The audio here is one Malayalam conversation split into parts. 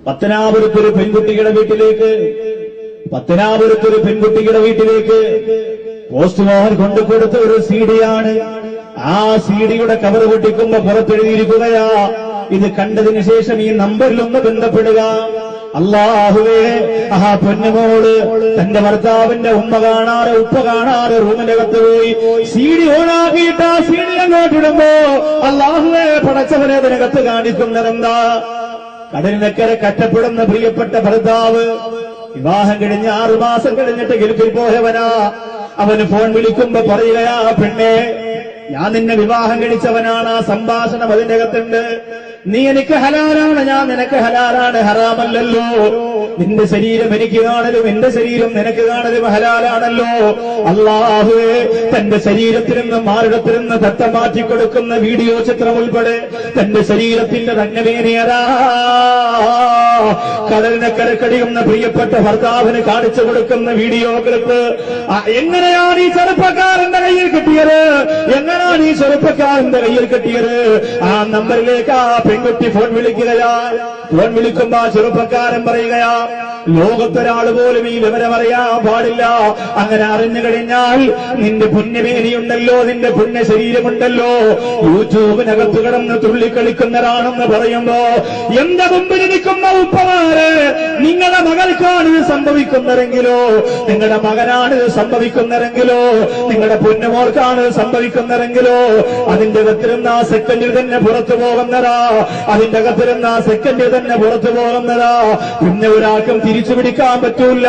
പത്തനാപുരത്തൊരു പെൺകുട്ടിയുടെ വീട്ടിലേക്ക് പോസ്റ്റ്മാൻ കൊണ്ടുകൊടുത്ത ഒരു സീഡിയാണ്. ആ സീഡിയുടെ കവർ പൊട്ടിക്കുമ്പോ പുറത്തെഴുതിയിരിക്കുകയാ, ഇത് കണ്ടതിന് ശേഷം ഈ നമ്പറിലൊന്ന് ബന്ധപ്പെടുക. അല്ലാഹുവേ, ആ പൊന്നുമോള് തന്റെ ഭർത്താവിന്റെ ഉമ്മ കാണാതെ ഉപ്പ കാണാതെ റൂമിനകത്ത് പോയി സീഡി ഓണാക്കിയിട്ട് ആ സീഡി അങ്ങോട്ടിടുമ്പോ അല്ലാഹുവേ പടച്ചവനെ അതിനകത്ത് കാണിക്കുന്നതെന്താ? കടലിനക്കരെ കഷ്ടപ്പെടുന്ന പ്രിയപ്പെട്ട ഭർത്താവ് വിവാഹം കഴിഞ്ഞ് 6 മാസം കഴിഞ്ഞിട്ട് ഗൾഫിൽ പോയവനാ. അവന് ഫോൺ വിളിക്കുമ്പോ പറയുകയാ, പെണ്ണേ, ഞാൻ നിന്നെ വിവാഹം കഴിച്ചവനാണ്. ആ സംഭാഷണം അതിന്റെ അകത്തുണ്ട്. നീ എനിക്ക് ഹലാലാണ്, ഞാൻ നിനക്ക് ഹലാലാണ്, ഹറാമല്ലല്ലോ. നിന്റെ ശരീരം എനിക്ക് കാണലും എന്റെ ശരീരം നിനക്ക് കാണലും ഹലാലാണല്ലോ. അല്ലാഹുവേ, തന്റെ ശരീരത്തിൽ നിന്ന് മാറിടത്തിൽ നിന്ന് തട്ട മാറ്റിക്കൊടുക്കുന്ന വീഡിയോ ചിത്രം ഉൾപ്പെടെ തന്റെ ശരീരത്തിന്റെ തന്നവേനയരാ കടലിനക്കരക്കടിയുന്ന പ്രിയപ്പെട്ട ഭർത്താവിന് കാണിച്ചു കൊടുക്കുന്ന വീഡിയോ ക്ലിപ്പ് എങ്ങനെയാണ് ഈ ചെറുപ്പക്കാരന്റെ കയ്യിൽ കിട്ടിയത്? എങ്ങനെയാണ് ഈ ചെറുപ്പക്കാരന്റെ കയ്യിൽ കിട്ടിയത്? ആ നമ്പറിലേക്ക് ആ പെൺകുട്ടി ഫോൺ വിളിക്കുകയാ. ഫോൺ വിളിക്കുമ്പോ ആ ചെറുപ്പക്കാരൻ പറയുകയാ, ലോകത്തൊരാൾ പോലും ഈ വിവരം അറിയാൻ പാടില്ല. അങ്ങനെ അറിഞ്ഞു കഴിഞ്ഞാൽ നിന്റെ പുണ്യമേനിയുണ്ടല്ലോ, നിന്റെ പുണ്യ ശരീരമുണ്ടല്ലോ, യൂട്യൂബിനകത്ത് കിടന്ന് തുള്ളിക്കളിക്കുന്നവരാണെന്ന് പറയുമ്പോ എന്റെ മുമ്പിൽ നിൽക്കുന്ന ഉപ്പമാര്, നിങ്ങളുടെ മകൾക്കാണ് ഇത് സംഭവിക്കുന്നതെങ്കിലോ, നിങ്ങളുടെ മകനാണ് ഇത് സംഭവിക്കുന്നതെങ്കിലോ, നിങ്ങളുടെ പൊന്നുമോൾക്കാണ് ഇത് സംഭവിക്കുന്നതെങ്കിലോ അതിന്റെ അകത്തിരുന്ന ആ സെക്കൻഡിൽ തന്നെ പുറത്തു പോകുന്നതാ. അതിന്റെ അകത്തിരുന്ന ആ സെക്കൻഡിൽ തന്നെ പുറത്തു പോകുന്നതാ. പിന്നെ ഒരാൾക്കും തിരിച്ചു പിടിക്കാൻ പറ്റൂല.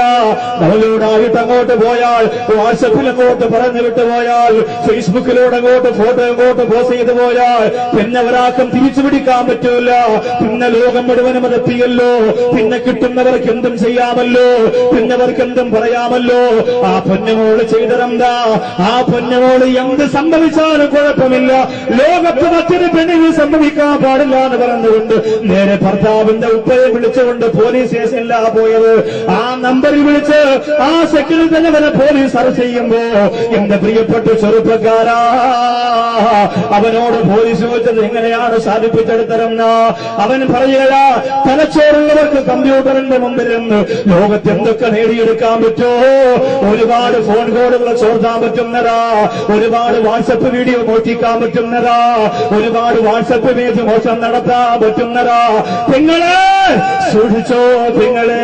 ഡൗൺലോഡായിട്ട് അങ്ങോട്ട് പോയാൽ, വാട്സപ്പിൽ അങ്ങോട്ട് പറഞ്ഞു വിട്ടു പോയാൽ, ഫേസ്ബുക്കിലൂടെ അങ്ങോട്ട് ഫോട്ടോ അങ്ങോട്ട് പോസ്റ്റ് ചെയ്തു പോയാൽ പിന്നെ ഒരാൾക്കും തിരിച്ചു പിടിക്കാൻ പറ്റൂല. പിന്നെ ലോകം മുഴുവനും അതെത്തിയല്ലോ. പിന്നെ കിട്ടുന്നവർക്ക് എന്തും ചെയ്യാമല്ലോ, പിന്നെ അവർക്ക് എന്തും പറയാമല്ലോ. ആ പൊന്നുമോള് ചെയ്തതെന്താ? ആ പൊന്നുമോള് എന്ത് സംഭവിച്ചാലും കുഴപ്പമില്ല, ലോകത്ത് മറ്റൊരു പെണ്ണിന് സംഭവിക്കാൻ പാടില്ല എന്ന് പറഞ്ഞുകൊണ്ട് നേരെ ഭർത്താവിന്റെ ഉപ്പയെ വിളിച്ചുകൊണ്ട് പോലീസ് സ്റ്റേഷനിലാ പോയത്. ആ നമ്പറിൽ വിളിച്ച് ആ സെക്കൻഡിൽ തന്നെ അവനെ പോലീസ് അറസ്റ്റ് ചെയ്യുമ്പോ എന്റെ പ്രിയപ്പെട്ട ചെറുപ്പക്കാരാ, അവനോട് പോലീസ് ചോദിച്ചത് എങ്ങനെയാണ് സാധിപ്പിച്ചെടുത്തതെന്ന അവൻ പറയുക, തലച്ചോറുള്ളവർക്ക് കമ്പ്യൂട്ടറിന്റെ മുമ്പിൽ നിന്ന് ലോകത്ത് എന്തൊക്കെ നേടിയെടുക്കാൻ പറ്റുമോ, ഒരുപാട് ഫോൺ കോളുകൾ ചോർത്താൻ പറ്റുന്നതാ, ഒരുപാട് വാട്സപ്പ് വീഡിയോ മോഷ്ടിക്കാൻ പറ്റുന്നതാ, ഒരുപാട് വാട്സപ്പ് പേജ് മോശം നടത്താൻ പറ്റുന്നതാ. നിങ്ങളെ സൂക്ഷിച്ചോ, നിങ്ങളെ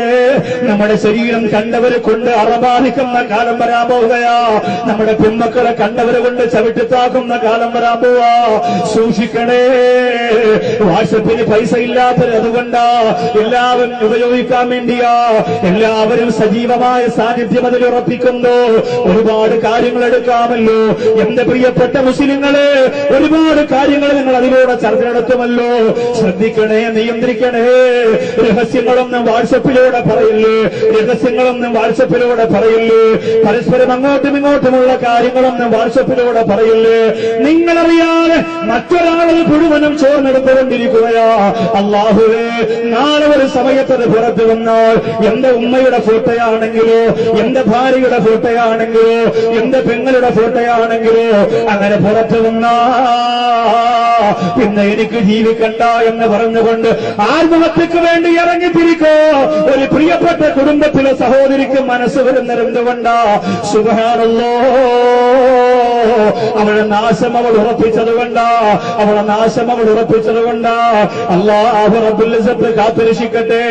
നമ്മുടെ ശരീരം കണ്ടവരെ കൊണ്ട് അറബാധിക്കുന്ന കാലം വരാൻ പോവുകയാ. നമ്മുടെ പെൺമക്കളെ കണ്ടവരെ കൊണ്ട് ചവിട്ടിത്താക്കുന്ന കാലം വരാൻ പോവാ. സൂക്ഷിക്കണേ. വാട്സപ്പിന് പൈസ ഇല്ലാത്തത് അതുകൊണ്ടാ, എല്ലാവരും ഉപയോഗിക്കാൻ വേണ്ടിയാ. എല്ലാവരും സജീവമായ സാന്നിധ്യം അതിൽ ഉറപ്പിക്കുന്നു. ഒരുപാട് കാര്യങ്ങൾ എടുക്കാമല്ലോ. എന്റെ പ്രിയപ്പെട്ട മുസ്ലിങ്ങളെ, ഒരുപാട് കാര്യങ്ങൾ നിങ്ങൾ അതിലൂടെ ചർച്ച നടത്തുമല്ലോ. ശ്രദ്ധിക്കണേ, നിയന്ത്രിക്കണേ. രഹസ്യങ്ങളൊന്നും വാട്സപ്പിലൂടെ പറയില്ലേ, രഹസ്യങ്ങളൊന്നും വാട്സപ്പിലൂടെ പറയില്ലേ. പരസ്പരം അങ്ങോട്ടും ഇങ്ങോട്ടുമുള്ള കാര്യങ്ങളൊന്നും വാട്സപ്പിലൂടെ പറയില്ലേ. നിങ്ങളറിയാതെ മറ്റൊരാളത് മുഴുവനും ചോർന്നെടുത്തുകൊണ്ടിരിക്കുകയാ. അല്ലാഹുവേ, നാളെ ഒരു സമയത്തത് പുറത്തു വന്നാൽ എന്റെ ഉമ്മയുടെ ഫോട്ടോയാണെങ്കിലോ, എന്റെ ഭാര്യയുടെ ഫോട്ടോയാണെങ്കിലോ, എന്റെ പെങ്ങളുടെ ഫോട്ടോയാണെങ്കിലോ അങ്ങനെ പുറത്തു വന്നാ പിന്നെ എനിക്ക് ജീവിക്കണ്ട എന്ന് പറഞ്ഞുകൊണ്ട് ആത്മഹത്യക്ക് വേണ്ടി ഇറങ്ങിത്തിരിക്കോ ഒരു പ്രിയപ്പെട്ട കുടുംബത്തിലെ സഹോദരിക്ക് മനസ്സ് വരുന്നതെന്തുകൊണ്ടാ? സുബ്ഹാനല്ലാഹ്, അവളുടെ നാശം അവൾ ഉറപ്പിച്ചതുകൊണ്ടാ, അവളുടെ നാശം അവൾ ഉറപ്പിച്ചതുകൊണ്ടാ. അല്ലാഹു റബ്ബുൽ ഇസ്സത്ത് കാത്തുരക്ഷിക്കട്ടെ.